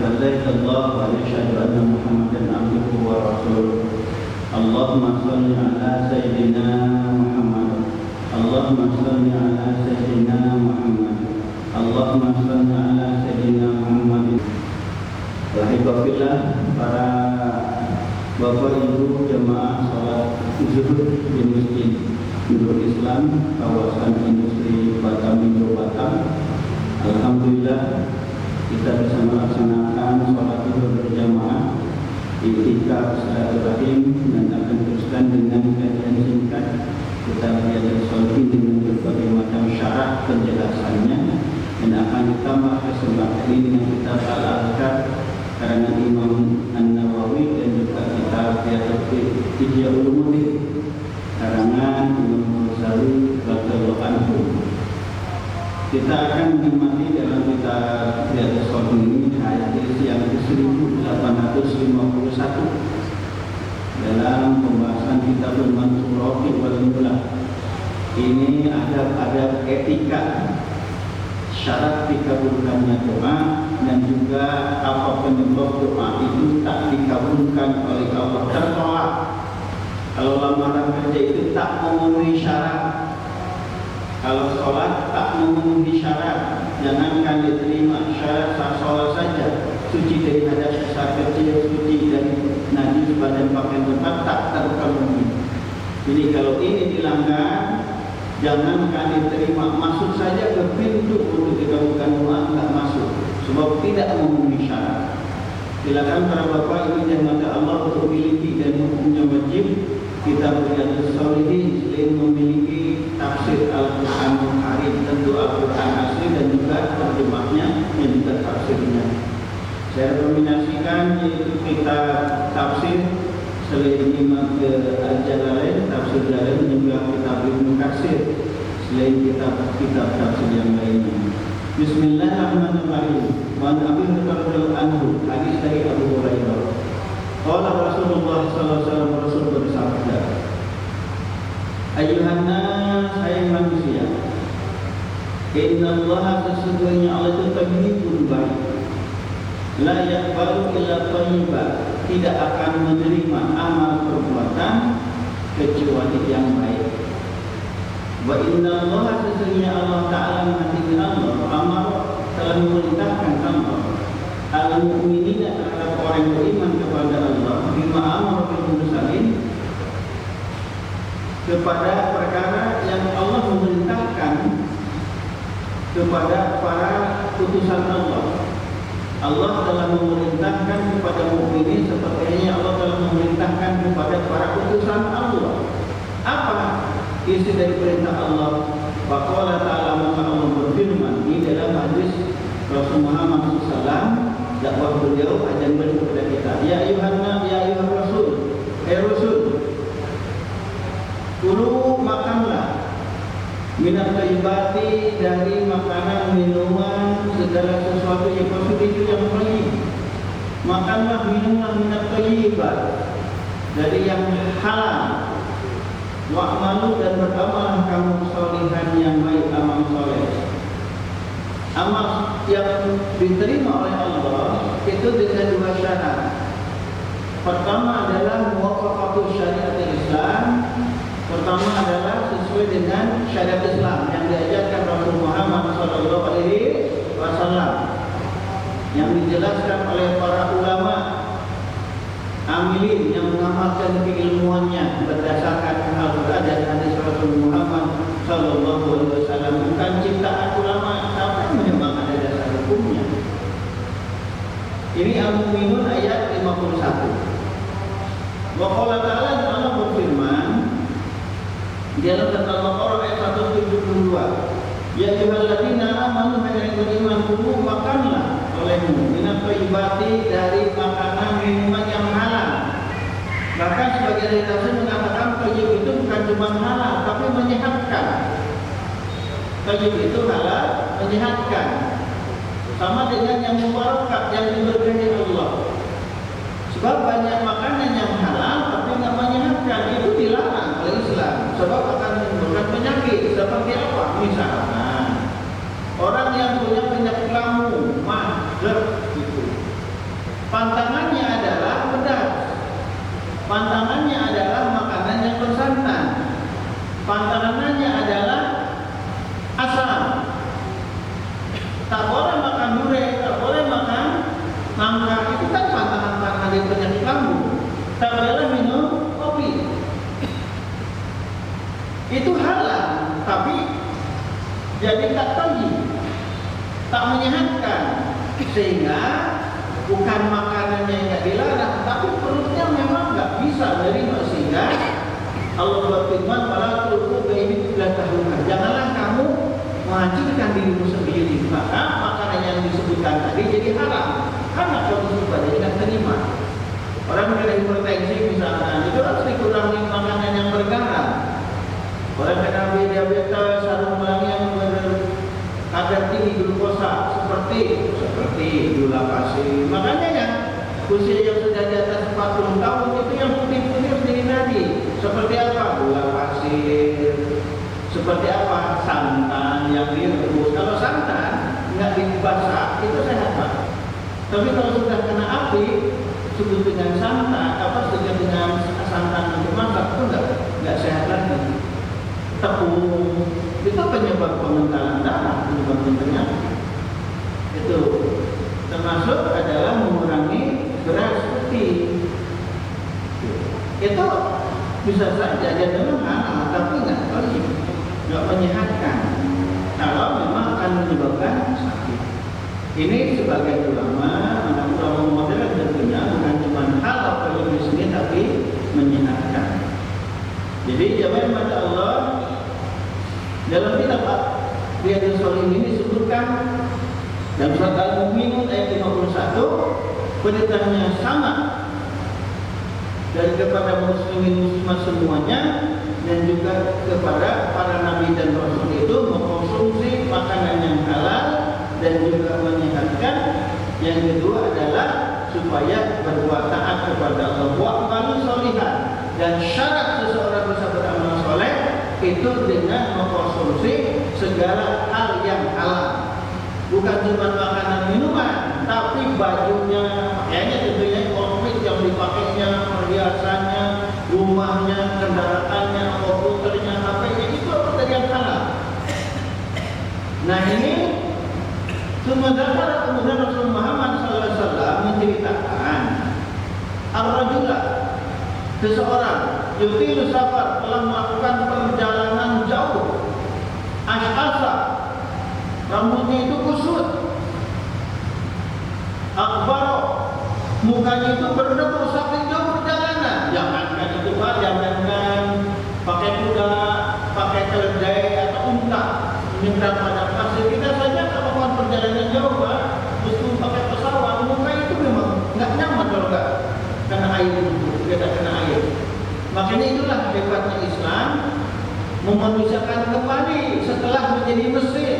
an la ilaha illallah wa asyhadu anna Muhammadan abduhu wa rasuluh. Allahumma shalli ala sayyidina Muhammad. Allahumma shalli ala sayyidina Muhammad. Allahumma shalli ala sayyidina Muhammad. Alhamdulillah, para Bapak Ibu jemaah salat zuhur di Masjid Nurul Islam kawasan industri Batam Indo Batam. Alhamdulillah kita bisa melaksanakan salat zuhur berjamaah, iktikaf silaturahim, dan akan teruskan dengan kajian singkat kita belajar sholihin dengan berbagai macam syarat penjelasannya, dan akan ditambah kesempatan ini dengan kita al-Azkar karangan Imam An-Nawawi dan juga kita Ihya Ulumuddin karangan Imam Ghazali radhiyallahu anhu. Kita akan menikmati dalam kita belajar sholihin ini hadis yang ke-1851 dalam pembahasan kitabul Mansurati wal Mulah. Ini ada etika syarat dikabulkannya doa dan juga apa penyebab doa itu tak dikabulkan oleh Allah, tertolak. Kalau lamaran kerja itu tak memenuhi syarat, kalau sholat tak memenuhi syarat, jangankan diterima syarat sah sholat saja, suci dari hadas besar kecil, suci dari najis badan pakaian tempat tak terpenuhi. Jadi kalau ini dilanggar, jangankan diterima, masuk saja ke pintu untuk dikabulkan doa tidak masuk, sebab tidak memenuhi syarat. Silakan para bapak ibu yang mata Allah untuk memiliki dan hukumnya wajib kita belajar sholihin selain memiliki tafsir Al-Quran Karim, tentu Al-Quran asli dan juga terjemahnya dan juga tafsirnya. Saya rekomendasikan yaitu kita tafsir selain Imam Al-Jalalain, tafsir Jalalain, dan juga kitab Ibnu Katsir selain kitab tafsir yang lainnya. Bismillahirrahmanirrahim. Wa an Abi Hurairah anhu, hadis dari Abu Hurairah. Qala Rasulullah sallallahu alaihi wasallam, Rasul bersabda, Ayyuhan nas, hai manusia, innallaha, sesungguhnya Allah itu thayyibun baik, la yaqbalu illa thayyiban, tidak akan menerima amal perbuatan kecuali yang baik. Wa innallaha, sesungguhnya Allah Ta'ala mengatakan, Allah telah memerintahkan Allah al-mu'minina, terhadap orang yang beriman kepada Allah, bima amara bil mursalin, kepada perkara yang Allah memerintahkan kepada para utusan Allah. Allah telah memerintahkan kepada mukminin seperti Allah telah memerintahkan kepada para utusan Allah. Apa isi dari perintah Allah? Faqala ta'ala, maka Allah berfirman di dalam hadis Rasul Muhammad SAW, dakwah beliau ajan beliau kepada kita, ya ayuhanna, ya ayuhan Rasul, Rasul, kulu makanlah minat thayyibati, dari makanan, minuman, segala sesuatu yang positif yang baik. Makanlah, minumlah minat thayyibat, dari yang halal. Wa'malu, dan beramallah kamu sholihan, yang baik, amal soleh. Amal yang diterima oleh Allah itu dengan dua syarat. Pertama adalah muwafaqatu syariat Islam. Pertama adalah sesuai dengan syariat Islam yang diajarkan Rasul Muhammad SAW, yang dijelaskan oleh para ulama amilin yang mengamalkan keilmuannya berdasarkan Al-Quran dan hadis Rasul Muhammad SAW, bukan ciptaan ulama, tapi memang ada dasar hukumnya. Ini Al-Mu'minun ayat 51. Wa qala ta'ala, Allah berfirman di dalam surat Al-Baqarah ayat 172, ya ayyuhalladzina amanu, hai yang beriman, kulu makanlah olehmu minat thayyibati, dari makanan minuman yang halal. Bahkan sebagian dari tafsir mengatakan thayyib itu bukan cuma halal tapi menyehatkan. Thayyib itu halal, menyehatkan, sama dengan yang mubarakah, yang diberkahi Allah. Sebab banyak makanan yang halal tapi nggak menyehatkan, itu dilarang oleh Islam, sebab akan menimbulkan penyakit. Seperti apa? Misalnya orang yang punya penyakit lambung, mager gitu, tak boleh minum kopi. Itu halal, tapi jadi tak tinggi, tak menyehatkan, sehingga bukan makanannya yang tidak dilarang, tapi perutnya memang nggak bisa menerima, sehingga Allah berfirman, "Wala tulqu biaydikum ila tahluka." Janganlah kamu menghancurkan dirimu sendiri, maka makanan yang disebutkan tadi jadi haram karena kondisi badannya tidak terima. Orang kena hipertensi misalnya, itu harus dikurangi makanan yang bergaram. Orang kena diabetes, harus mengurangi yang kadar tinggi glukosa seperti gula pasir. Makanya yang usia yang sudah di atas 40 tahun itu yang putih-putih harus dihindari. Seperti apa? Gula pasir. Seperti apa? Santan yang direbus. Kalau santan nggak dibasak itu sehat, Pak. Tapi kalau sudah kena api, sebut dengan santan, dengan santan untuk masak itu nggak sehat lagi. Tepung itu penyebab pengentalan darah, penyebab penyakit. Itu termasuk adalah mengurangi beras putih. Itu bisa saja dia memang halal, tapi nggak menyehatkan. Kalau memang akan menyebabkan sakit. Ini sebagai ulama modern tentunya bukan cuma halal bagi muslim, tapi menyehatkan. Jadi jamaah mata Allah, dalam kitab Riyadhus Shalihin ini disebutkan dalam surat Al-Mu'minun ayat 51, perintahnya sama dari kepada muslimin muslimat semuanya, dan juga kepada para nabi dan rasul itu mengkonsumsi makanan yang halal dan juga menyehatkan. Yang kedua adalah supaya berbuat taat kepada Allah, wa'malu sholihan, dan syarat seseorang bisa beramal soleh itu dengan mengkonsumsi segala hal yang halal, bukan cuma makanan minuman, tapi bajunya, pakaiannya tentunya, outfit yang dipakainya, perhiasannya, rumahnya, kendaraannya, komputernya, HP-nya, itu apa dari yang halal. Nah ini kemudian Rasul Muhammad SAW menceritakan ar-rajulah, seseorang yutilu safar, telah melakukan perjalanan jauh, ash'asa, rambutnya itu kusut, akbaro, mukanya itu berdebu saking jauh perjalanan. Jangankan itu Pak, jangankan pakai kuda, pakai keledai atau unta menyeberang padang pasir, kita saja kalau melakukan perjalanan jauh Pak, meskipun pakai pesawat, muka itu memang nggak nyaman kalau nggak kena air, tidak kena air. Makanya itulah hebatnya Islam, memanusiakan kembali setelah menjadi mesin.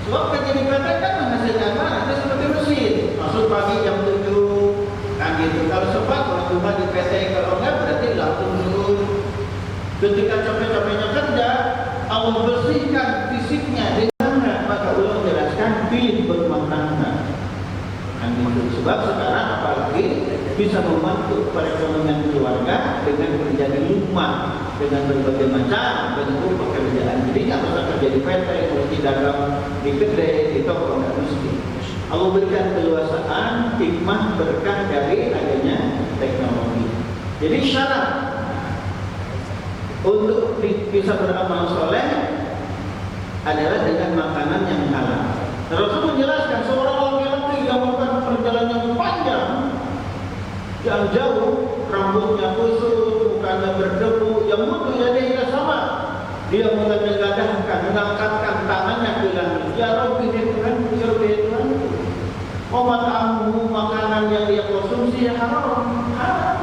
Sebab kerja di PT kan menghasilkan mana? Itu seperti mesin. Masuk pagi jam 7, kan gitu. Kalau sempat, kalau cuma di PT, kalau enggak berarti langsung turun. Ketika capek-capeknya kerja, Allah bersihkan fisiknya dengan, maka Allah menjelaskan pilih berumah tangga. Kan gitu. Sebab sekarang apalagi bisa membantu perekonomian keluarga dengan kerja di rumah, dengan berbagai macam bentuk pekerjaan. Jadi nggak usah kerja di PT, mesti dagang di kedai, di toko, nggak mesti. Allah berikan keluasaan, hikmah, berkah dari adanya teknologi. Jadi syarat untuk bisa beramal soleh adalah dengan makanan yang halal. Rasul menjelaskan seorang laki-laki yang melakukan perjalanan yang panjang, yang jauh, rambutnya kusut, mukanya berdebu, yang mutu ya dia sama. Dia mulai menggadangkan, mengangkatkan tangannya ke langit. Ya Rabbi, Tuhan, ya Rabbi, Tuhan. Mat'amuhu, makanan yang dia konsumsi haram, haram.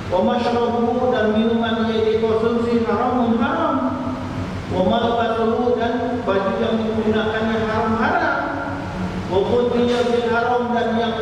Masyrabuhu, dan minuman yang dia konsumsi haram, haram. Malbasuhu, dan baju yang digunakannya haram, haram. Ghudhiya bil haram, dan yang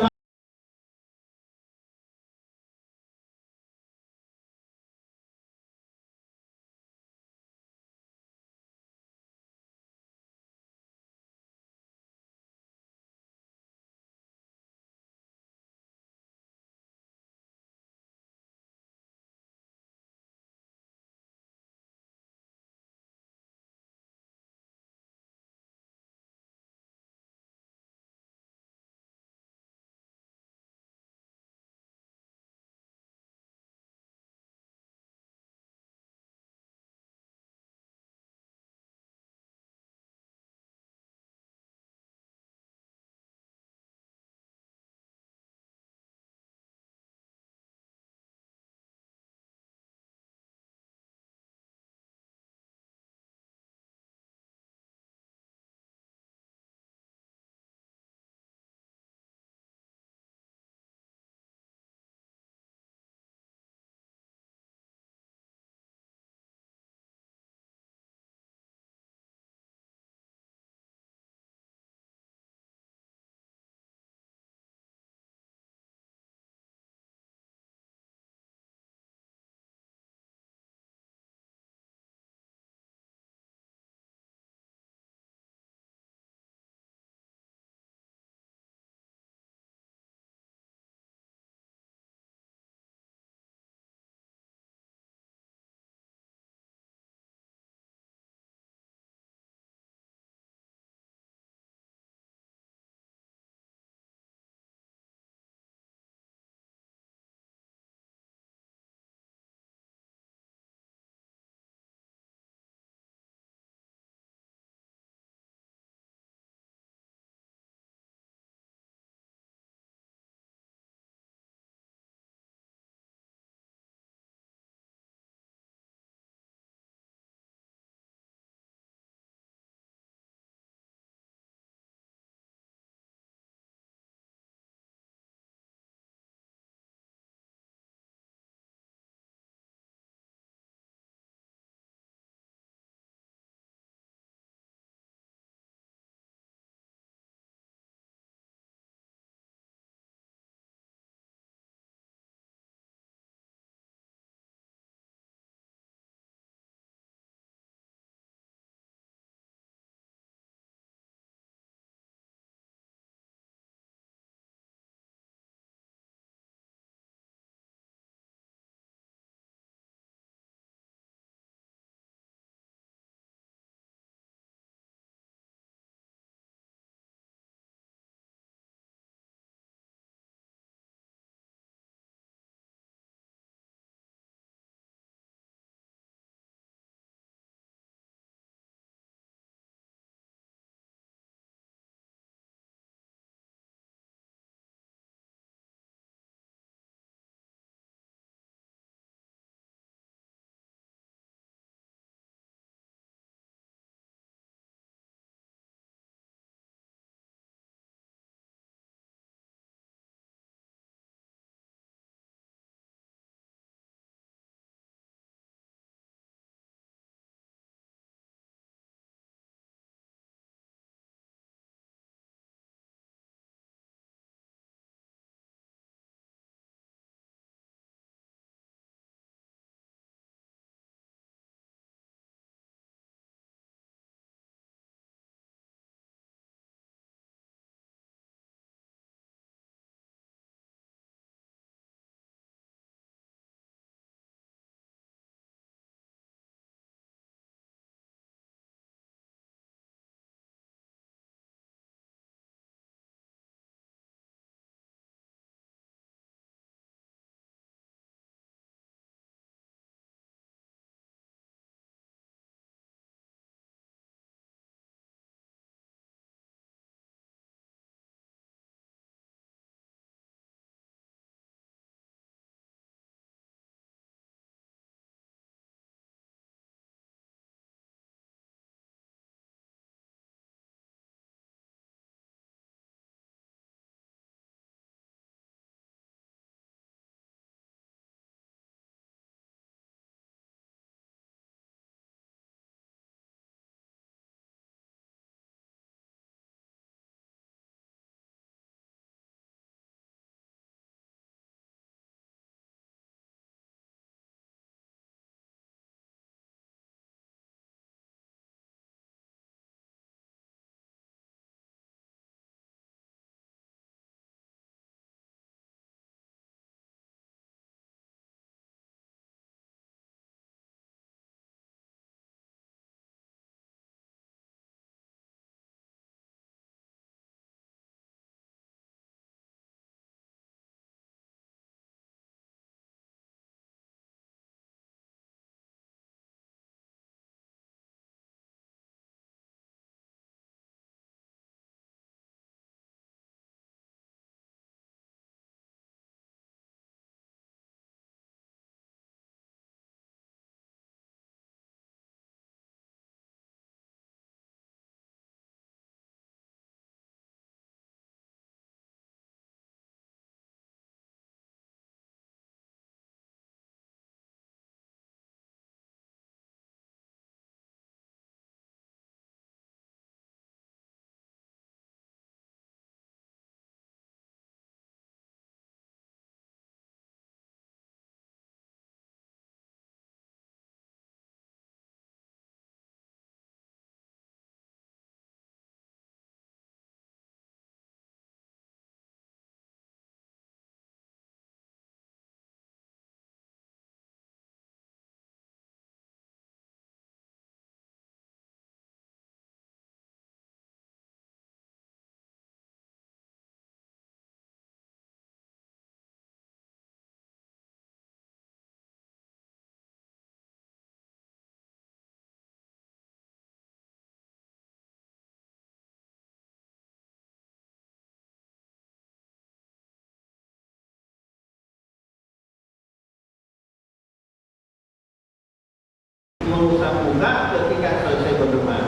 mengusap muka ketika selesai berdoa.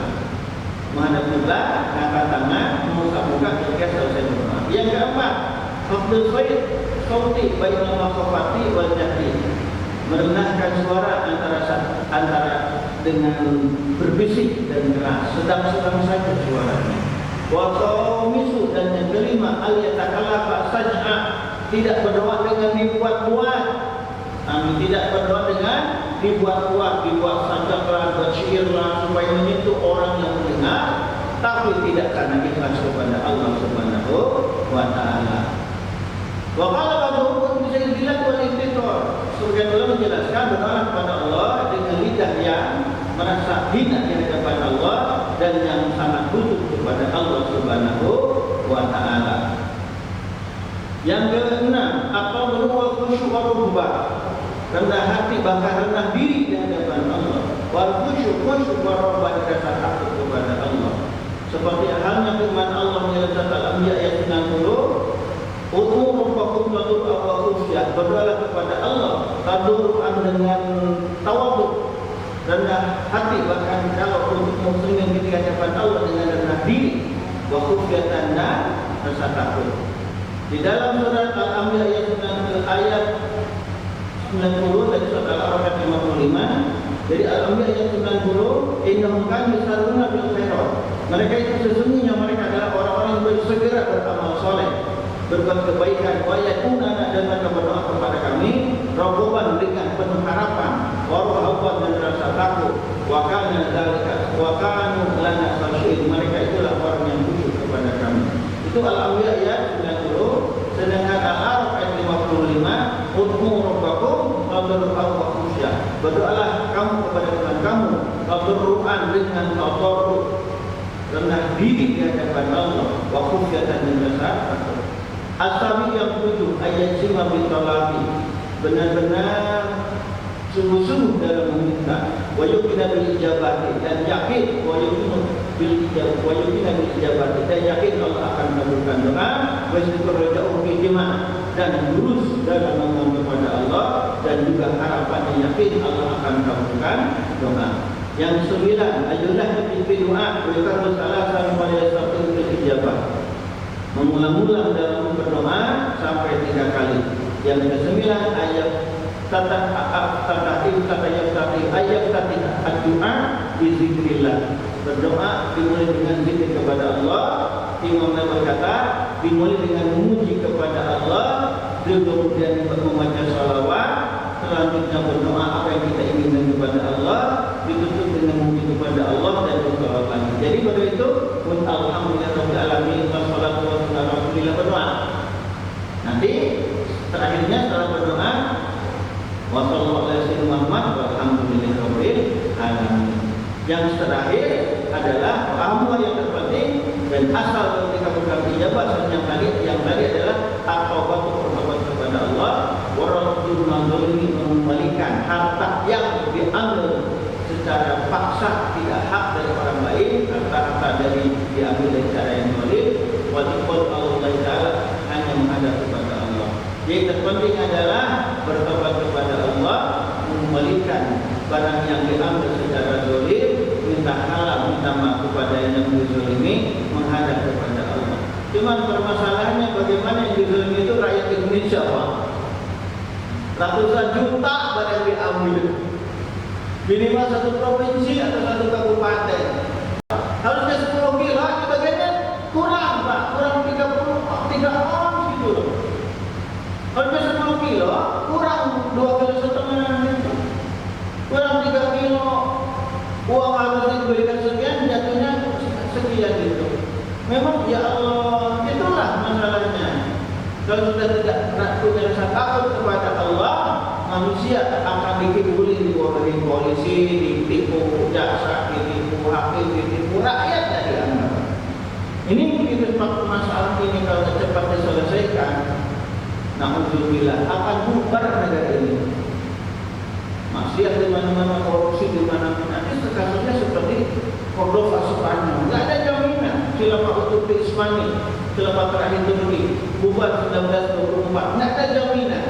Menghadap kiblat, angkat tangan, mengusap muka ketika selesai berdoa. Yang keempat, hafdzul sauti bainal makhafati wal jahri. Merendahkan suara antara dengan berbisik dan keras, sedang-sedang saja suaranya. Wa qaumisu, dan yang kelima, al yatakallaf saj'a, tidak berdoa dengan dibuat-buat. Tidak berdoa dengan dibuat-buat, dibuat sajaklah, bersyairlah supaya menyentuh orang yang mendengar, tapi tidak karena ikhlas kepada Allah Subhanahu wa taala. Wa qala ba'dhum bisa dibilang wal istighfar. Sebagian ulama menjelaskan berdoa kepada Allah dengan lidah yang merasa hina di hadapan Allah dan yang sangat butuh kepada Allah Subhanahu wa taala. Yang keenam, apa berupa khusyuk wa rubah, rendah hati bahkan rendah diri di hadapan Allah. Wal khusyuk wa rubah, rasa takut kepada Allah. Seperti halnya firman Allah dalam surat Al-Anbiya ayat 90, "Ud'u rabbakum tadarruan wa khufyah." Berdoalah kepada Allah tadarruan dengan tawadhu, rendah hati, bahkan kalau untuk muslimin di hadapan Allah dengan rendah diri, wa khufyatan, dan rasa takut. Di dalam surat Al-Anbiya ayat 90 dari surat Al-A'raf ayat 55. Jadi Al-Anbiya ayat 90, innahum kanu yusarruna bil khairat. Mereka itu sesungguhnya mereka adalah orang-orang yang bersegera beramal soleh, berbuat kebaikan, wa yakuna, dan mereka berdoa kepada kami raghaban, dengan penuh harapan, wa rahaban, dan rasa takut, wa kana dzalika wa kanu lana khashiyin. Mereka itulah orang yang khusyuk kepada kami. Itu Al-Anbiya ayat 90. Sedangkan Al-A'raf ayat 55, ud'u rabbakum tadarruan wa khusyah. Berdoalah kamu kepada Tuhan kamu tadarruan, dengan tadarru, rendah diri di hadapan Allah, wa khusyatan, dan rasa takut. As-sabi yang 7, ayat 5 bin talabi, benar-benar sungguh-sungguh dalam meminta, wa yuqina bil ijabati, dan yakin, wa yuqina bil ijabati, dan yakin Allah akan mengabulkan doa, wa istiqra'u fi jima', dan lurus dalam memohon kepada Allah, dan juga harapan yakin Allah akan mengabulkan doa. Yang 9, ayolah fi doa, wa yakunu salasan wa yastaqim bil ijabah. Mengulang-ulang dalam berdoa sampai 3 kali. Yang ke-9, ayat doa bizikrillah. Berdoa dimulai dengan zikir kepada Allah. Imam Nawawi berkata dimulai dengan memuji kepada Allah, kemudian membaca shalawat, selanjutnya berdoa apa yang kita inginkan kepada Allah, ditutup dengan memuji kepada Allah, dan berdoa lagi. Jadi pada itu alhamdulillahirabbil alamin wassalatu wassalamu ala rasulillah, berdoa. Nanti terakhirnya setelah berdoa wassallallahu alaihi wasallam walhamdulillahirabbil alamin. Yang terakhir adalah amal yang terpenting dan asal ketika berdoa ijabah yang tadi adalah at-taubatu, bertobat kepada Allah, wa raddul mazlumi, mengembalikan harta yang diambil secara paksa, tidak hak dari orang lain, harta dari diambil dari cara yang zalim, wa tiqul Allah taala, hanya menghadap kepada Allah. Yang terpenting adalah bertobat kepada Allah, mengembalikan barang yang diambil secara zalim, minta halal, minta maaf kepada yang dizalimi, menghadap kepada Allah. Cuma permasalahannya bagaimana yang dizalimi itu rakyat Indonesia, Pak. Ratusan juta barang diambil. Minimal satu provinsi atau satu kabupaten. Harusnya 10 kilo, sebagainya kurang, Pak. Kurang 3 orang gitu loh. Harusnya 10 kilo, kurang 2,5 kilo gitu. Kurang 3 kilo. Uang harusnya diberikan sekian, jatuhnya sekian gitu. Memang ya Allah, itulah masalahnya. Kalau sudah tidak punya rasa takut kepada Allah, manusia akan dikibuli, dibohongi polisi, ditipu jaksa, ditipu hakim, ditipu rakyat, dari dianggap. Ini begitu masalah ini kalau cepat diselesaikan, na'udzubillah, akan bubar negara ini. Maksiat di mana-mana, korupsi di mana-mana. Ini kasusnya seperti Cordova Spanyol, nggak ada jaminan. Khilafah Utsmani Ismani, khilafah terakhir Turki, bubar 1924, nggak ada jaminan.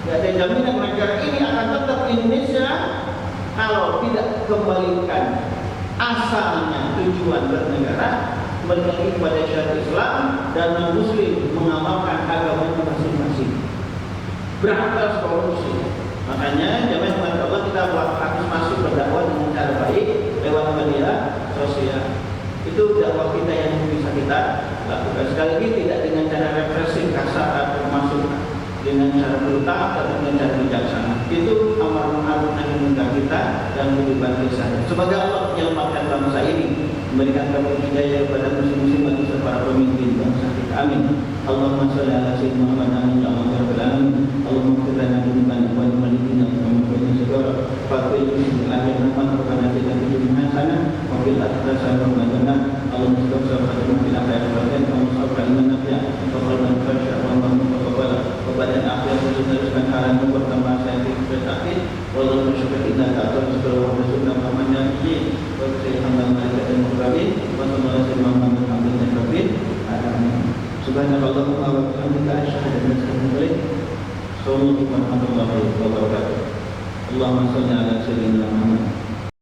Nggak ada jaminan negara ini akan tetap Indonesia kalau tidak kembalikan asalnya tujuan bernegara, balik kepada syariat Islam dan non-muslim mengamalkan agamanya masing-masing. Berangkat sekolah muslim. Makanya jamaah Allah kita harus masuk berdakwah dengan cara baik lewat media sosial. Itu dakwah kita yang bisa kita lakukan. Sekali lagi tidak dengan cara represif kasar atau masuk dengan cara brutal atau dengan cara bijaksana. Itu amar ma'ruf nahi munkar kita dan kehidupan kita. Semoga Allah menyelamatkan bangsa ini, memberikan taufik hidayah kepada muslim-muslim bagi para pemimpin bangsa kita. Amin. Allahumma shalli ala sayyidina Muhammad ya rabbal alamin. Allahumma ighfir lana dzunubana wa liwalidina wa liman sabara. Faqil bil ajri rahmatan kita fi dunya hasanah wa fil akhirati hasanah wa qina Allahumma salli ala sayyidina Muhammad wa sallim nabiya wa qalban farsha wa maqbala wa badan akhir teruskan haram pertama saya dikatakan wallahu syukurina ta'ala sallallahu alaihi wasallam nabi wa sayyidina malaikat dan mukallafin wa sallallahu alaihi wasallam alamin. Subhanallahumma wa bihamdika asyhadu an la ilaha illa anta astaghfiruka wa atubu ilaik. Allahumma shalli ala sayyidina Muhammad